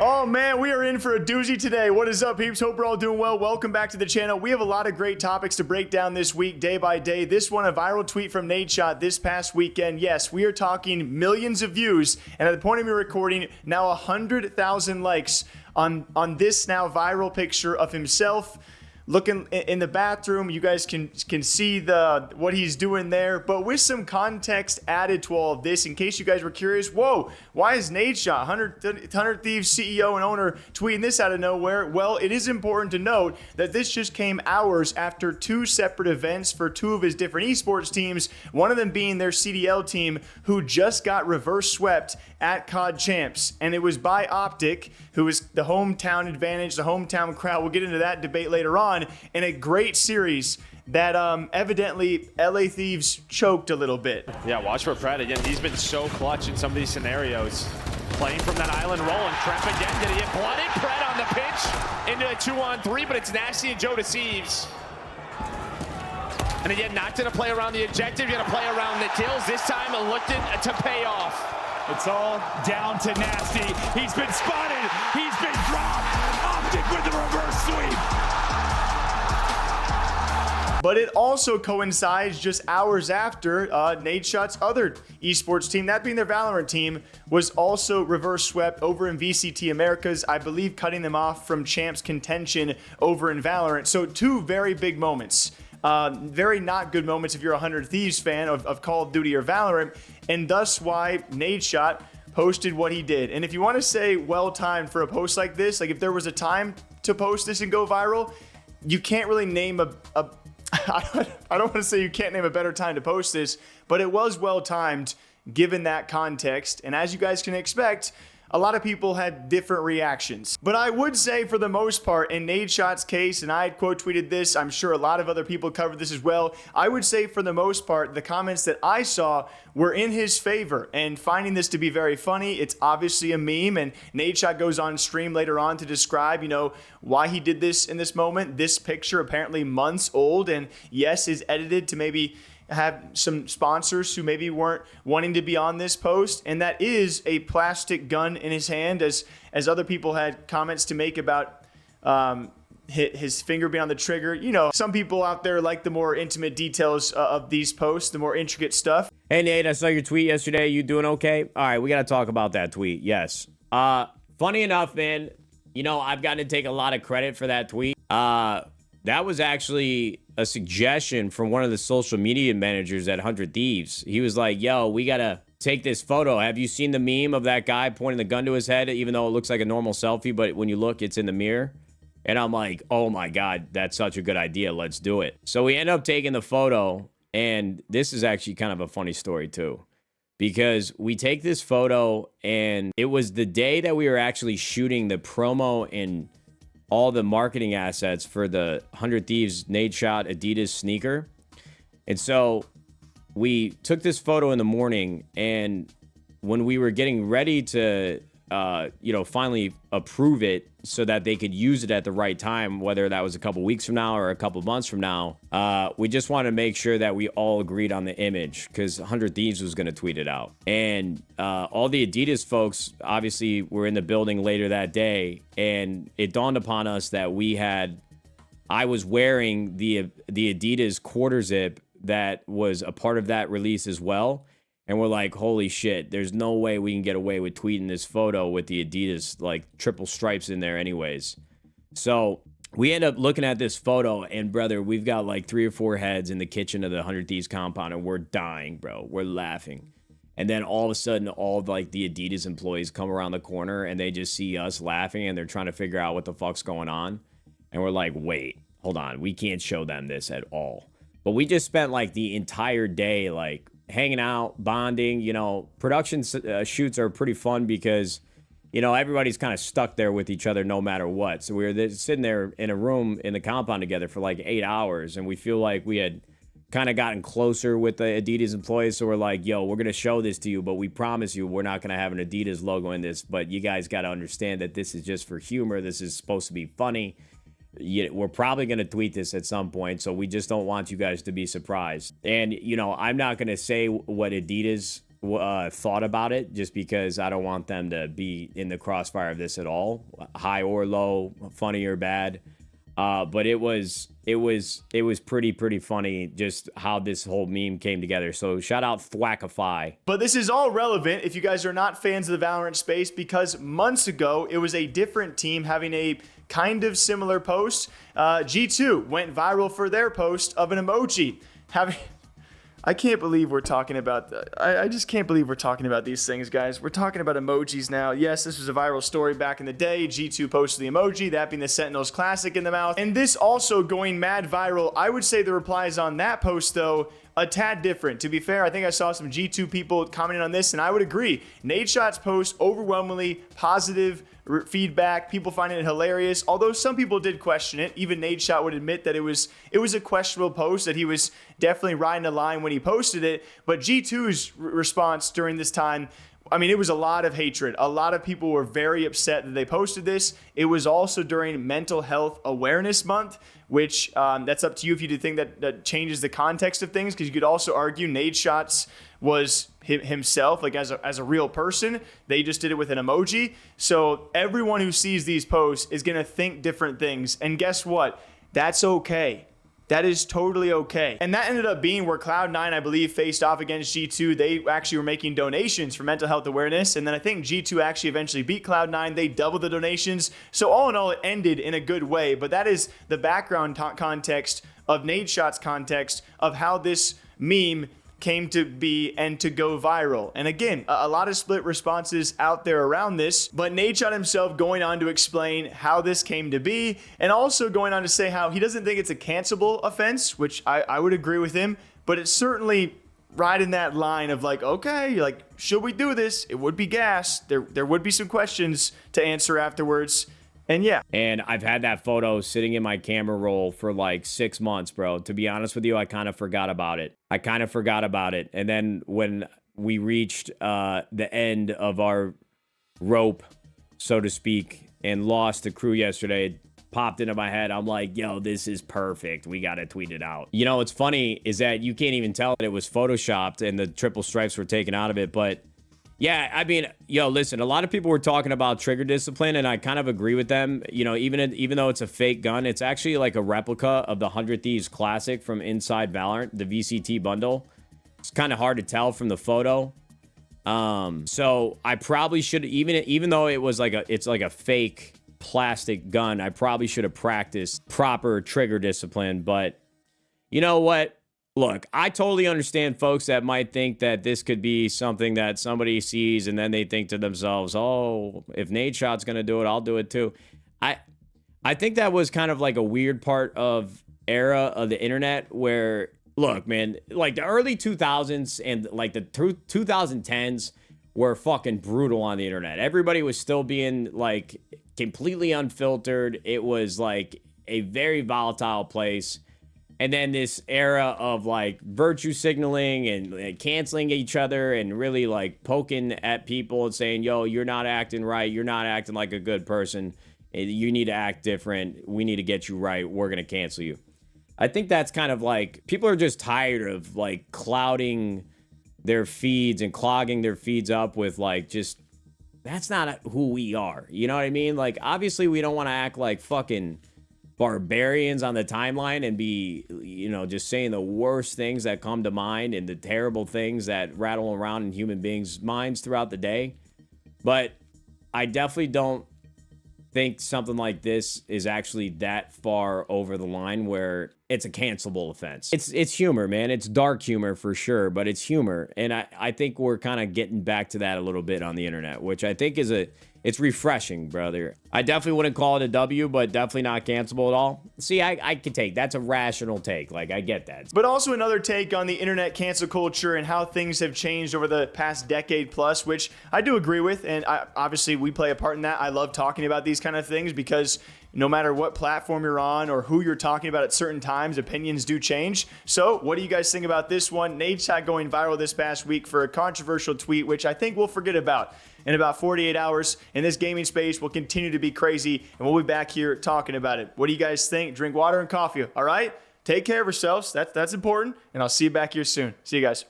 Oh man, we are in for a doozy today. What is up, peeps? Hope we're all doing well. Welcome back to the channel. We have a lot of great topics to break down this week, day by day. This one, a viral tweet from Nadeshot this past weekend. Yes, we are talking millions of views, and at the point of me recording, now 100,000 likes on this now viral picture of himself looking in the bathroom. You guys can see what he's doing there, but with some context added to all of this, in case you guys were curious. Whoa, why is Nadeshot, 100 Thieves CEO and owner, tweeting this out of nowhere? Well, it is important to note that this just came hours after two separate events for two of his different esports teams, one of them being their CDL team, who just got reverse swept at COD Champs, and it was by Optic, who is the hometown advantage, the hometown crowd. We'll get into that debate later on, in a great series that evidently LA Thieves choked a little bit. Yeah, watch for Pred again. He's been so clutch in some of these scenarios. Playing from that island roll, and Krep again. Did he get blooded? Pred on the pitch into a 2-on-3, but it's Nasty and Joe deceives. And again, not going to play around the objective, going to play around the kills. This time, looked to pay off. It's all down to Nasty. He's been spotted. He's been dropped. Optic with the reverse sweep. But it also coincides just hours after Nadeshot's other esports team, that being their Valorant team, was also reverse swept over in VCT Americas, I believe cutting them off from Champs contention over in Valorant. So two very big moments. Very not good moments if you're a 100 Thieves fan of Call of Duty or Valorant, and thus why Nadeshot posted what he did. And if you want to say well-timed for a post like this, like if there was a time to post this and go viral, you can't really name I don't want to say you can't name a better time to post this, but it was well-timed given that context. And as you guys can expect, a lot of people had different reactions. But I would say for the most part, in Nadeshot's case, and I had quote tweeted this, I'm sure a lot of other people covered this as well, I would say for the most part, the comments that I saw were in his favor and finding this to be very funny. It's obviously a meme, and Nadeshot goes on stream later on to describe, why he did this in this moment. This picture apparently months old, and yes, is edited to maybe have some sponsors who maybe weren't wanting to be on this post, and that is a plastic gun in his hand, as other people had comments to make about his finger being on the trigger. Some people out there like the more intimate details of these posts, the more intricate stuff. Hey Nate, I saw your tweet yesterday. You doing okay? All right, we got to talk about that tweet. Yes. Funny enough, man, I've gotten to take a lot of credit for that tweet. That was actually a suggestion from one of the social media managers at 100 Thieves. He was like, yo, we got to take this photo. Have you seen the meme of that guy pointing the gun to his head, even though it looks like a normal selfie, but when you look, it's in the mirror? And I'm like, oh my God, that's such a good idea. Let's do it. So we end up taking the photo, and this is actually kind of a funny story too, because we take this photo, and it was the day that we were actually shooting the promo and all the marketing assets for the 100 Thieves Nadeshot Adidas sneaker. And so we took this photo in the morning, and when we were getting ready to finally approve it so that they could use it at the right time, whether that was a couple weeks from now or a couple months from now, we just wanted to make sure that we all agreed on the image, because 100 Thieves was going to tweet it out. And all the Adidas folks obviously were in the building later that day, and it dawned upon us that I was wearing the Adidas quarter zip that was a part of that release as well. And we're like, holy shit, there's no way we can get away with tweeting this photo with the Adidas, like, triple stripes in there anyways. So we end up looking at this photo, and brother, we've got like 3 or 4 heads in the kitchen of the 100 Thieves compound, and we're dying, bro. We're laughing. And then all of a sudden, all of like the Adidas employees come around the corner, and they just see us laughing, and they're trying to figure out what the fuck's going on. And we're like, wait, hold on. We can't show them this at all. But we just spent like the entire day, like, hanging out, bonding. Production shoots are pretty fun because, everybody's kind of stuck there with each other no matter what. So we were sitting there in a room in the compound together for like 8 hours, and we feel like we had kind of gotten closer with the Adidas employees. So we're like, yo, we're going to show this to you, but we promise you we're not going to have an Adidas logo in this, but you guys got to understand that this is just for humor. This is supposed to be funny. We're probably going to tweet this at some point, so we just don't want you guys to be surprised. And, I'm not going to say what Adidas thought about it, just because I don't want them to be in the crossfire of this at all, high or low, funny or bad. But it was pretty funny just how this whole meme came together. So shout out Thwackify. But this is all relevant if you guys are not fans of the Valorant space, because months ago it was a different team having a kind of similar post. G2 went viral for their post of an emoji having. I can't believe we're talking about I just can't believe we're talking about these things, guys. We're talking about emojis now. Yes, this was a viral story back in the day. G2 posted the emoji, that being the Sentinels classic in the mouth. And this also going mad viral. I would say the replies on that post, though, a tad different. To be fair, I think I saw some G2 people commenting on this, and I would agree. Nadeshot's post, overwhelmingly positive feedback, people finding it hilarious, although some people did question it. Even Nadeshot would admit that it was a questionable post, that he was definitely riding a line when he posted it. But G2's response during this time, I mean, it was a lot of hatred. A lot of people were very upset that they posted this. It was also during Mental Health Awareness Month, which that's up to you if you think that changes the context of things, because you could also argue Nadeshot's was himself, like as a real person. They just did it with an emoji. So everyone who sees these posts is going to think different things. And guess what? That's okay. That is totally okay. And that ended up being where Cloud9, I believe, faced off against G2. They actually were making donations for mental health awareness. And then I think G2 actually eventually beat Cloud9. They doubled the donations. So all in all, it ended in a good way. But that is the background context of Nadeshot's context of how this meme came to be and to go viral. And again, a lot of split responses out there around this, but Nadeshot himself going on to explain how this came to be, and also going on to say how he doesn't think it's a cancelable offense, which I would agree with him, but it's certainly right in that line of like, okay, like, should we do this? It would be gas. There would be some questions to answer afterwards. And yeah. And I've had that photo sitting in my camera roll for like 6 months, bro. To be honest with you, I kind of forgot about it. And then when we reached the end of our rope, so to speak, and lost the crew yesterday, it popped into my head. I'm like, yo, this is perfect. We got to tweet it out. You know, what's funny is that you can't even tell that it was photoshopped and the triple stripes were taken out of it. But yeah, I mean, yo, listen, a lot of people were talking about trigger discipline, and I kind of agree with them. You know, even though it's a fake gun, it's actually like a replica of the 100 Thieves Classic from Inside Valorant, the VCT bundle. It's kind of hard to tell from the photo. So I probably should, even though it's like a fake plastic gun, I probably should have practiced proper trigger discipline. But you know what? Look, I totally understand folks that might think that this could be something that somebody sees and then they think to themselves, oh, if Nadeshot's going to do it, I'll do it too. I think that was kind of like a weird part of era of the internet where, look, man, like the early 2000s and like the 2010s were fucking brutal on the internet. Everybody was still being like completely unfiltered. It was like a very volatile place. And then this era of like virtue signaling and canceling each other and really like poking at people and saying, yo, you're not acting right. You're not acting like a good person. You need to act different. We need to get you right. We're going to cancel you. I think that's kind of like, people are just tired of like clouding their feeds and clogging their feeds up with like, just, that's not who we are. You know what I mean? Like, obviously we don't want to act like fucking barbarians on the timeline and be, you know, just saying the worst things that come to mind and the terrible things that rattle around in human beings' minds throughout the day. But I definitely don't think something like this is actually that far over the line where it's a cancelable offense. It's humor, man. It's dark humor for sure, but it's humor. And I think we're kind of getting back to that a little bit on the internet, which I think it's refreshing, brother. I definitely wouldn't call it a W, but definitely not cancelable at all. See, I can take, that's a rational take. Like, I get that. But also another take on the internet cancel culture and how things have changed over the past decade plus, which I do agree with. And obviously we play a part in that. I love talking about these kind of things because no matter what platform you're on or who you're talking about at certain times, opinions do change. So what do you guys think about this one? Nadeshot going viral this past week for a controversial tweet, which I think we'll forget about in about 48 hours. And this gaming space will continue to be crazy, and we'll be back here talking about it. What do you guys think? Drink water and coffee, all right? Take care of yourselves. That's important, and I'll see you back here soon. See you guys.